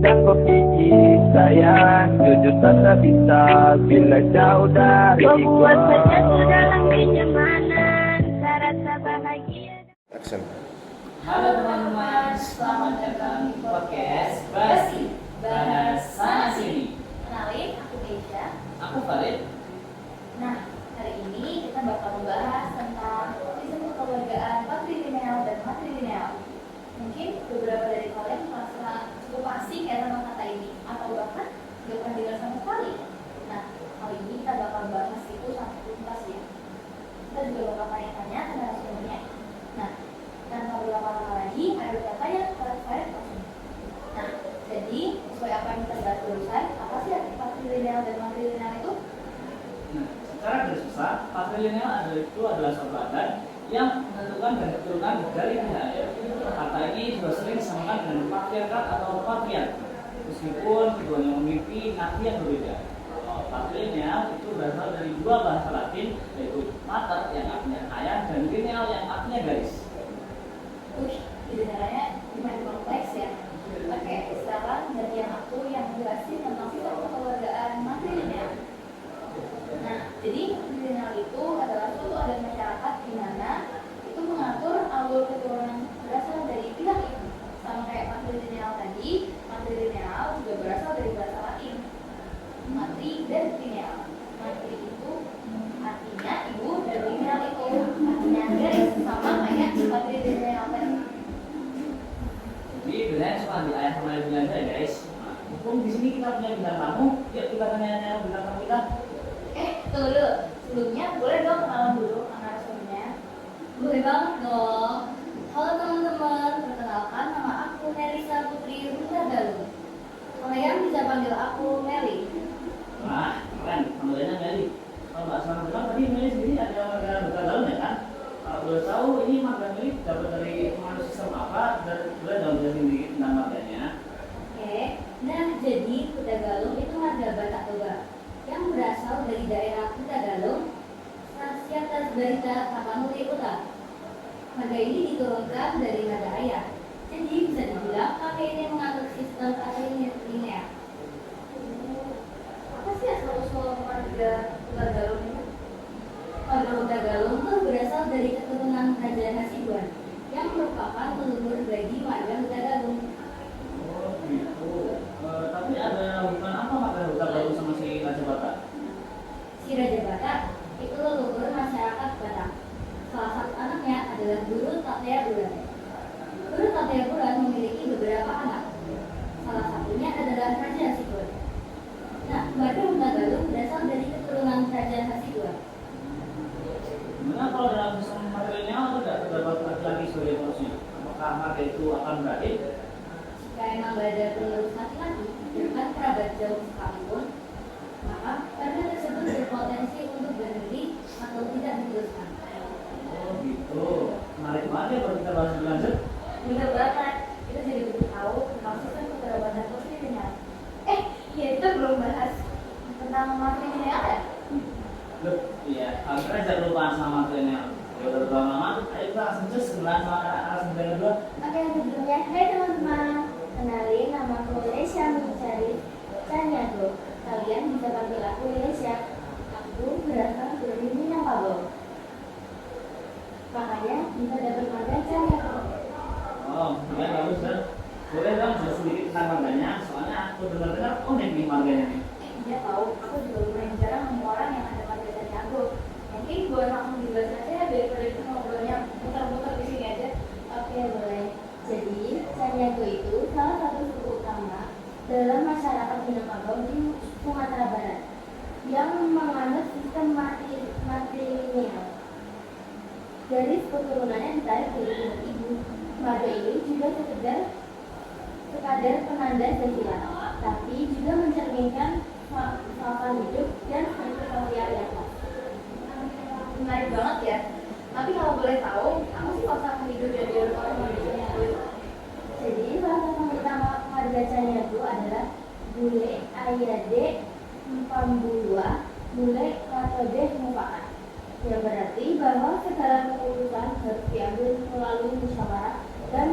dan kopi sayang, jujur tak bisa bila jauh dari Membuat gua. menyatu dalam kenyamanan, rasa bahagia. Action. Halo teman-teman, selamat datang di podcast Basi Bahas Sana Sini. Kenalin, aku Keisha. Aku Farid. Nah, hari ini kita bakal membahas tentang sistem kekeluargaan patrilineal dan matrilineal. Mungkin beberapa dari kalian merasa cukup asing ya sama kata ini, atau bahkan gak pernah dengar sama sekali. Nah, kali ini kita bakal bahas itu sampai tuntas ya. Kita juga bakal tanya-tanya ke narasumbernya. Nah, tanpa berlama-lama lagi, ayo kita tanya ke Farid langsung. Nah, jadi sesuai apa yang kita bahas barusan, apa sih arti patrilineal dan matrilineal itu? Nah, secara garis besar, patrilineal adalah suatu adat yang menentukan dan keturunan dari pihak. Kata ini juga sering disamakan dengan patriarkat atau patriark, meskipun keduanya memiliki arti yang berbeda. Patrilineal itu berasal dari dua bahasa Latin, yaitu pater yang artinya ayah dan lineal yang artinya garis. Kedengarannya lumayan kompleks ya. Oke, sekarang bagian aku yang jelasin tentang sistem kekeluargaan matrilineal. Nah, jadi matrilineal itu adalah suatu adat masyarakat di mana itu mengatur alur keturunan berasal dari pihak ibu. Sama kayak matrilineal tadi, matrilineal juga berasal dari bahasa Latin. Matri dan lineal. Matri itu artinya ibu dan lineal itu artinya garis, sama kayak matrilineal tadi. Jadi bedanya cuma di ayah sama ibunya aja ya guys. Mumpung di sini kita punya bintang tamu, yuk kita tanya-tanya bintang tamu kita. Tunggu dulu. Sebelumnya boleh dong kenalan dulu sama narasumbernya? Boleh banget dong. Halo teman-teman, perkenalkan nama aku Melisa Putri Rundagaluh. Kalian bisa panggil aku Meli. Wah, keren, panggilannya Meli. Kalau nggak salah bilang tadi Meli sendiri ada warga Rundagaluh ya kan? Kalau boleh tahu ini marga Meli dapat dari pengaruh sistem apa dan boleh dong jelasin dikit tentang marganya. Oke, nah jadi Kuta Galung itu marga Batak Toba yang berasal dari daerah Kuta Galung, Stasiun Barita, Tapanuli Utara. Marga ini diturunkan dari marga ayah. Jadi bisa dibilang kakek ini mengatur sistem patrilineal. Apa sih asal-usul marga Kuta Galung ini? Marga Kuta Galung itu berasal dari keturunan Raja Hasibuan yang merupakan leluhur bagi marga Kuta Galung. Oh gitu. Tapi ada hubungan apa marga Rundagaluh sama si Raja Batak? Si Raja Batak itu leluhur masyarakat Batak. Salah satu anaknya adalah Guru Tatea Bulan. Guru Tatea Bulan memiliki beberapa anak. Salah satunya adalah Raja Hasibuan. Nah, marga Rundagaluh berasal dari keturunan Raja Hasibuan. Gimana kalau dalam sistem matrilineal tidak terdapat laki-laki sebagai penerusnya? Apakah marga itu akan berakhir? Jika emang gak ada penerus laki-laki, bahkan kerabat jauh sekalipun, maka marga tersebut berpotensi untuk berhenti atau tidak diteruskan. Oh gitu. Menarik banget ya kalau kita bahas lebih lanjut. Bener banget, kita jadi butuh tahu tentang sistem kekerabatan patrilineal. Ya kita belum bahas tentang matrilineal ya? Loh, iya. Kita jangan lupa sama matrilineal. Ya udah lama-lama, ayo kita langsung cus kenalan sama narasumber kedua. Oke, sebelumnya, hai teman-teman. Kenalin, nama aku Lesya Mencari Caniago. Kalian bisa panggil aku Lesya. Aku berasal dari Minangkabau. Makanya bisa dapat marga Caniago. Oh, ya bagus kan. Boleh dong jelas sedikit tentang marganya, soalnya aku dengar-dengar unik nih marganya nih. Dia tahu, aku juga lumayan jarang nemu orang yang ada marga Caniago. Mungkin gue langsung dijelasin aja ya, biar kita ngobrolnya muter-muter di sini aja. Oke, boleh. Jadi, Caniago itu salah satu suku utama dalam masyarakat Minangkabau di Sumatera Barat yang menganut sistem matrilineal. Garis keturunannya ditarik dari ibu. Marga ini juga sekadar penanda silsilah, tapi juga mencerminkan sopan hidup dan struktur sosial yang khas. Menarik banget ya. Tapi kalau boleh tahu, apa sih pasangan hidup yang diurut oleh marga Caniago itu? Jadi pasangan utama marga Caniago adalah Bule Ayade Mpambulua Bule Katode Mufakat, yang berarti bahwa segala keputusan harus diambil melalui musyawarah dan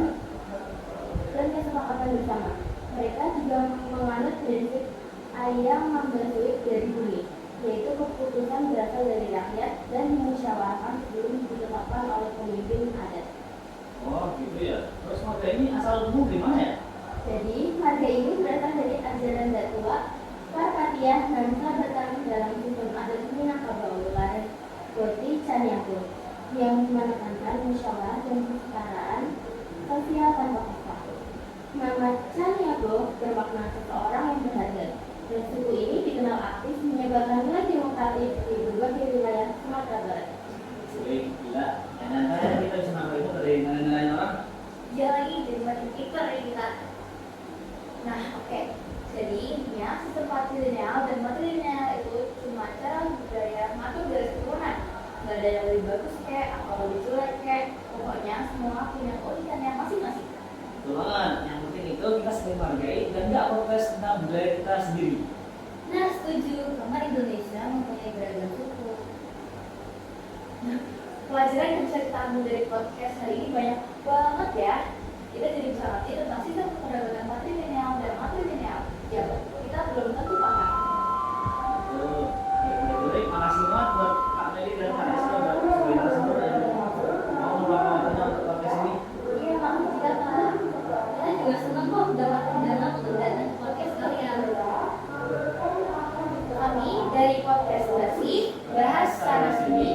kesepakatan bersama. Mereka juga menganut prinsip ayam memberi dari bumi, yaitu keputusan berasal dari rakyat dan dimusyawarahkan sebelum ditetapkan oleh pemimpin adat. Oh gitu ya. Terus marga ini asal usul dari mana ya? Jadi, marga ini berasal dari ajaran Datua, Karpatia, dan sahabatan dalam sistem adat Minangkabau wilayah Boti Caniago yang menekankan musyawarah dan kesetaraan sosial tanpa kasta. Nama Caniago bermakna seseorang yang berharga, dan suku ini dikenal aktif menyebarkan nilai demokratis di berbagai wilayah Sumatera Barat. Wih, gila. Dan saya kita bisa nangkep itu dari nilai-nilai orang. Dia lagi jadi makin pintar ya kita. Nah, oke. Jadi intinya sistem patrilineal dan matrilineal itu cuma cara budaya mengatur garis keturunan. Nggak ada yang lebih bagus kayak atau lebih jelek kayak. Pokoknya semua punya keunikannya masing-masing. Betul banget. Yang penting itu kita saling menghargai dan nggak protes tentang budaya kita sendiri. Nah, setuju. Karena Indonesia mempunyai beragam suku. Nah, pelajaran yang bisa kita ambil dari podcast hari ini banyak banget ya. Kita jadi bisa ngerti tentang sistem keperdataan patrilineal dan matrilineal. Ya, kita belum tentu paham. Betul. Baik, makasih banget buat Kak Meli dan Kak Rizky udah sebagai narasumber dan mau meluangkan waktunya untuk podcast ini. Iya, makasih juga Kak. Kita juga senang kok dapat dana untuk datang ke podcast kalian. Kami dari podcast Basi bahas sana sini